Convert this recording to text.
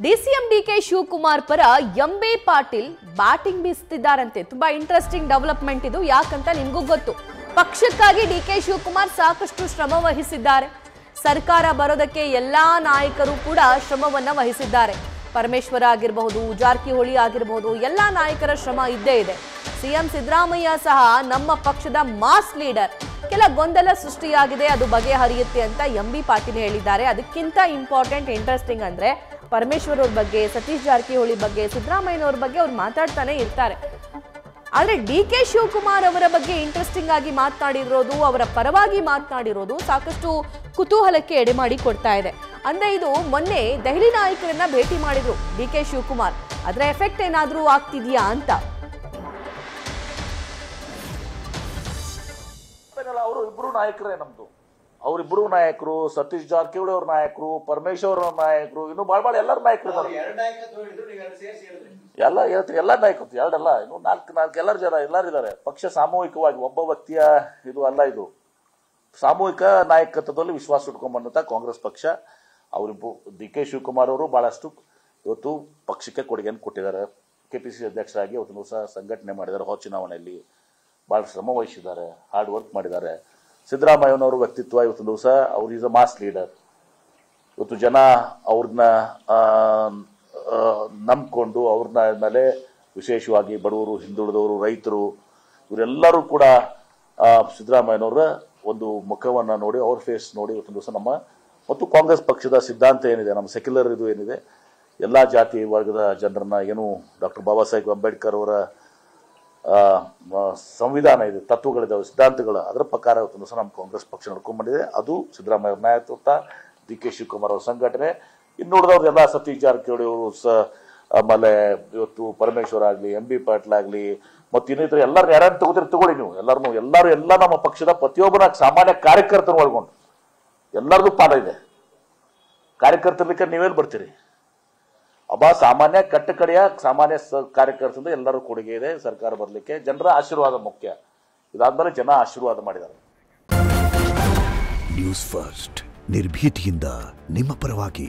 DCM DK Shivakumar ಪರ MB Patil batting ಬೀಸುತ್ತಿದ್ದಾರಂತೆ. ತುಂಬಾ interesting development ಇದು. ಯಾಕಂತ ನಿಮಗೂ ಗೊತ್ತು, ಪಕ್ಷಕ್ಕಾಗಿ ಡಿಕೆ ಶಿವಕುಮಾರ್ ಸಾಕಷ್ಟು ಶ್ರಮ ವಹಿಸಿದ್ದಾರೆ. ಸರ್ಕಾರ ಬರೋದಕ್ಕೆ ಎಲ್ಲಾ ನಾಯಕರು ಕೂಡ ಶ್ರಮವನ್ನ ವಹಿಸಿದ್ದಾರೆ. ಪರಮೇಶ್ವರ ಆಗಿರಬಹುದು, ಜಾರಕಿಹೊಳಿ ಆಗಿರಬಹುದು, ಎಲ್ಲಾ ನಾಯಕರ ಶ್ರಮ ಇದ್ದೇ ಇದೆ. ಸಿಎಂ ಸಿದ್ದರಾಮಯ್ಯ ಸಹ ನಮ್ಮ ಪಕ್ಷದ ಮಾಸ್ ಲೀಡರ್. ಕೆಲ ಗೊಂದಲ ಸೃಷ್ಟಿಯಾಗಿದೆ, ಅದು ಬಗೆಹರಿಯುತ್ತೆ ಅಂತ ಎಂಬಿ ಪಾಟೀಲ್ ಹೇಳಿದ್ದಾರೆ. ಅದಕ್ಕಿಂತ ಇಂಪಾರ್ಟೆಂಟ್ ಇಂಟ್ರೆಸ್ಟಿಂಗ್ ಅಂದ್ರೆ ಪರಮೇಶ್ವರ್ ಅವ್ರ ಬಗ್ಗೆ, ಸತೀಶ್ ಜಾರಕಿಹೊಳಿ ಬಗ್ಗೆ, ಸಿದ್ದರಾಮಯ್ಯನವ್ರ ಬಗ್ಗೆ ಅವ್ರು ಮಾತಾಡ್ತಾನೆ ಇರ್ತಾರೆ. ಆದ್ರೆ ಡಿಕೆ ಶಿವಕುಮಾರ್ ಅವರ ಬಗ್ಗೆ ಇಂಟ್ರೆಸ್ಟಿಂಗ್ ಆಗಿ ಮಾತನಾಡಿರೋದು, ಅವರ ಪರವಾಗಿ ಮಾತನಾಡಿರೋದು ಸಾಕಷ್ಟು ಕುತೂಹಲಕ್ಕೆ ಎಡೆಮಾಡಿ ಕೊಡ್ತಾ ಇದೆ. ಅಂದ್ರೆ ಇದು ಮೊನ್ನೆ ದೆಹಲಿ ನಾಯಕರನ್ನ ಭೇಟಿ ಮಾಡಿದ್ರು ಡಿಕೆ ಶಿವಕುಮಾರ್. ಅದರ ಎಫೆಕ್ಟ್ ಏನಾದ್ರೂ ಆಗ್ತಿದ್ಯಾ ಅಂತ. ಅವರು ಇಬ್ರು ನಾಯಕರೇ ನಮ್ದು. ಅವರಿಬ್ರು ನಾಯಕರು, ಸತೀಶ್ ಜಾರಕಿಹೊಳಿ ಅವ್ರ ನಾಯಕರು, ಪರಮೇಶ್ವರ್ ಅವ್ರ ನಾಯಕರು, ಇನ್ನು ಬಾಳ ಎಲ್ಲರ ನಾಯಕರು ಎಲ್ಲ ನಾಯಕರು ಎರಡಲ್ಲ, ಇನ್ನು ನಾಲ್ಕು ಎಲ್ಲರಿದ್ದಾರೆ. ಪಕ್ಷ ಸಾಮೂಹಿಕವಾಗಿ ಒಬ್ಬ ವ್ಯಕ್ತಿಯ ಇದು ಅಲ್ಲ, ಇದು ಸಾಮೂಹಿಕ ನಾಯಕತ್ವದಲ್ಲಿ ವಿಶ್ವಾಸ ಇಟ್ಕೊಂಡ್ಬಂದಂತ ಕಾಂಗ್ರೆಸ್ ಪಕ್ಷ. ಅವರಿಬ್ಬರು ಡಿ ಕೆ ಶಿವಕುಮಾರ್ ಅವರು ಬಹಳಷ್ಟು ಇವತ್ತು ಪಕ್ಷಕ್ಕೆ ಕೊಡುಗೆಯನ್ನು ಕೊಟ್ಟಿದ್ದಾರೆ. ಕೆಪಿಸಿಸಿ ಅಧ್ಯಕ್ಷರಾಗಿ ಇವತ್ತು ದಿವಸ ಸಂಘಟನೆ ಮಾಡಿದ್ದಾರೆ. ಹೊಸ ಚುನಾವಣೆಯಲ್ಲಿ ಬಹಳ ಶ್ರಮ ವಹಿಸಿದ್ದಾರೆ, ಹಾರ್ಡ್ ವರ್ಕ್ ಮಾಡಿದ್ದಾರೆ. ಸಿದ್ದರಾಮಯ್ಯನವರ ವ್ಯಕ್ತಿತ್ವ ಇವತ್ತು ದಿವಸ ಅವ್ರು ಈಸ್ ಅ ಮಾಸ್ ಲೀಡರ್. ಇವತ್ತು ಜನ ಅವ್ರನ್ನ ನಂಬಿಕೊಂಡು ಅವ್ರನ್ನ ಮೇಲೆ ವಿಶೇಷವಾಗಿ ಬಡವರು, ಹಿಂದುಳಿದವರು, ರೈತರು ಇವರೆಲ್ಲರೂ ಕೂಡ ಸಿದ್ದರಾಮಯ್ಯನವರ ಒಂದು ಮುಖವನ್ನು ನೋಡಿ, ಅವ್ರ ಫೇಸ್ ನೋಡಿ ಇವತ್ತು ದಿವಸ ನಮ್ಮ ಮತ್ತು ಕಾಂಗ್ರೆಸ್ ಪಕ್ಷದ ಸಿದ್ಧಾಂತ ಏನಿದೆ, ನಮ್ಮ ಸೆಕ್ಯುಲರ್ ಇದು ಏನಿದೆ, ಎಲ್ಲ ಜಾತಿ ವರ್ಗದ ಜನರನ್ನ ಏನು ಡಾಕ್ಟರ್ ಬಾಬಾ ಸಾಹೇಬ್ ಅಂಬೇಡ್ಕರ್ ಅವರ ಸಂವಿಧಾನ ಇದೆ, ತತ್ವಗಳಿದ್ದಾವೆ, ಸಿದ್ಧಾಂತಗಳು, ಅದರ ಪ್ರಕಾರ ಇವತ್ತು ದಿವಸ ನಮ್ಮ ಕಾಂಗ್ರೆಸ್ ಪಕ್ಷ ನಡ್ಕೊಂಡ್ಬಂದಿದೆ. ಅದು ಸಿದ್ದರಾಮಯ್ಯ ನಾಯಕತ್ವ, ಡಿ ಕೆ ಶಿವಕುಮಾರ್ ಅವ್ರ ಸಂಘಟನೆ, ಇನ್ನು ಉಳಿದವ್ರು ಎಲ್ಲ ಸತೀಶ್ ಜಾರಕಿಹೊಳಿ ಅವರು ಆಮೇಲೆ ಇವತ್ತು ಪರಮೇಶ್ವರ್ ಆಗಲಿ, ಎಂಬಿ ಪಾಟೀಲ್ ಆಗಲಿ, ಮತ್ತು ಇನ್ನಿತರ ಎಲ್ಲರೂ ಯಾರು ತಗೋಳಿ ನೀವು ಎಲ್ಲ ನಮ್ಮ ಪಕ್ಷದ ಪ್ರತಿಯೊಬ್ಬರ ಸಾಮಾನ್ಯ ಕಾರ್ಯಕರ್ತರು ಒಳಗೊಂಡು ಎಲ್ಲರದು ಪಾಠ ಇದೆ. ಕಾರ್ಯಕರ್ತರ್ಲಿಕ್ಕೆ ನೀವೇನು ಬರ್ತೀರಿ? ಒಬ್ಬ ಸಾಮಾನ್ಯ ಕಟ್ಟಕಡೆಯ ಸಾಮಾನ್ಯ ಕಾರ್ಯಕರ್ತರಿಂದ ಎಲ್ಲರೂ ಕೊಡುಗೆ ಇದೆ. ಸರ್ಕಾರ ಬರಲಿಕ್ಕೆ ಜನರ ಆಶೀರ್ವಾದ ಮುಖ್ಯ. ಇದಾದ್ಮೇಲೆ ಜನ ಆಶೀರ್ವಾದ ಮಾಡಿದ್ದಾರೆ. ನ್ಯೂಸ್ ಫಸ್ಟ್, ನಿರ್ಭೀತಿಯಿಂದ ನಿಮ್ಮ ಪರವಾಗಿ.